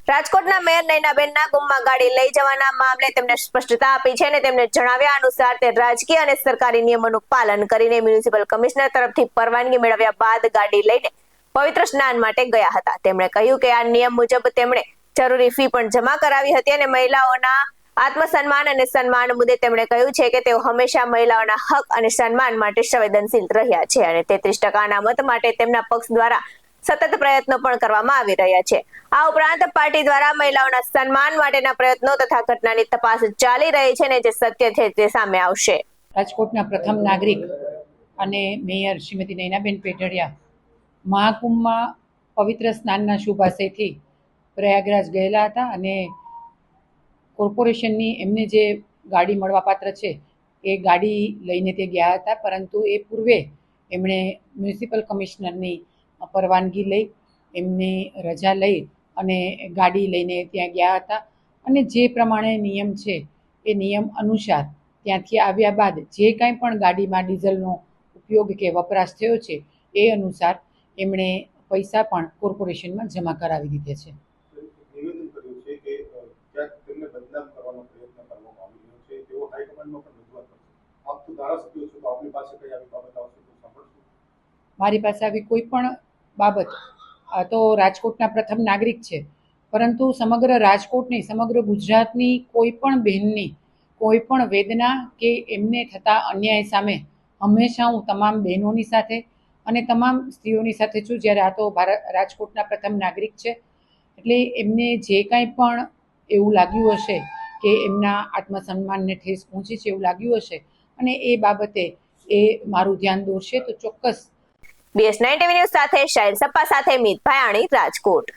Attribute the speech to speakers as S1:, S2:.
S1: રાજકોટના મેયર નયનાબેનના ગુમમાં ગાડી લઈ જવાના મામલે તેમને સ્પષ્ટતા આપી છે અને તેમને જણાવ્યા અનુસાર તે રાજકીય અને સરકારી નિયમોનું પાલન કરીને મ્યુનિસિપલ કમિશનર તરફથી પરવાનગી મેળવ્યા બાદ ગાડી લઈને પવિત્ર સ્નાન માટે ગયા હતા। તેમણે કહ્યું કે આ નિયમ મુજબ તેમણે જરૂરી ફી પણ જમા કરાવી હતી અને મહિલાઓના આત્મસન્માન અને સન્માન મુદ્દે તેમણે કહ્યું છે કે તેઓ હંમેશા મહિલાઓના હક અને સન્માન માટે સંવેદનશીલ રહ્યા છે અને 33% મત માટે તેમના પક્ષ દ્વારા સતત પ્રયત્નો પણ કરવામાં આવી રહ્યા છે। આ ઉપરાંત પાર્ટી દ્વારા મહિલાઓના સન્માન માટેના પ્રયત્નો તથા ઘટનાની તપાસ ચાલી રહી છે અને જે સત્ય છે તે સામે આવશે।
S2: રાજકોટના પ્રથમ નાગરિક અને મેયર શ્રીમતી નયનાબેન પેઢડિયા મહાકુંભમાં પવિત્ર સ્નાનના શુભાશયથી પ્રયાગરાજ ગયેલા હતા અને કોર્પોરેશનની એમને જે ગાડી મળવાપાત્ર છે એ ગાડી લઈને તે ગયા હતા, પરંતુ એ પૂર્વે એમણે મ્યુનિસિપલ કમિશનરની પરવાનગી લઈ એમની રજા લઈ અને ગાડી લઈને ત્યાં ગયા હતા અને જે પ્રમાણે નિયમ છે એ નિયમ અનુસાર ત્યાંથી આવ્યા બાદ જે કાંઈ પણ ગાડીમાં ડીઝલનો ઉપયોગ કે વપરાશ થયો છે એ અનુસાર એમણે પૈસા પણ કોર્પોરેશનમાં જમા કરાવી દીધે છે।
S3: નિવેદન કર્યું છે કે ક્યાંક તેમને બદનામ કરવાનો પ્રયત્ન કરવામાં આવી રહ્યો છે, તેઓ હાઈકમાન્ડમાં પણ રજૂઆત કરશે। આપ તો ધારાસભ્યો છો, તો આપની પાસે કઈ આવી બાબત આવશે તો સાંભળશું?
S2: મારી પાસે આવી કોઈ પણ બાબત, આ તો રાજકોટના પ્રથમ નાગરિક છે, પરંતુ સમગ્ર રાજકોટ નહીં, સમગ્ર ગુજરાતની કોઈ પણ બહેનની કોઈ પણ વેદના કે એમને થતા અન્યાય સામે હંમેશા હું તમામ બહેનોની સાથે અને તમામ સ્ત્રીઓની સાથે છું। જ્યારે આ તો રાજકોટના પ્રથમ નાગરિક છે એટલે એમને જે કાંઈ પણ એવું લાગ્યું હશે કે એમના આત્મસન્માનને ઠેસ પહોંચી છે એવું લાગ્યું હશે અને એ બાબતે એ મારું ધ્યાન દોરશે તો ચોક્કસ।
S1: BS9 ટીવી ન્યૂઝ સાથે શાહિલ સપ્પા સાથે મીત ભાયાણી, રાજકોટ।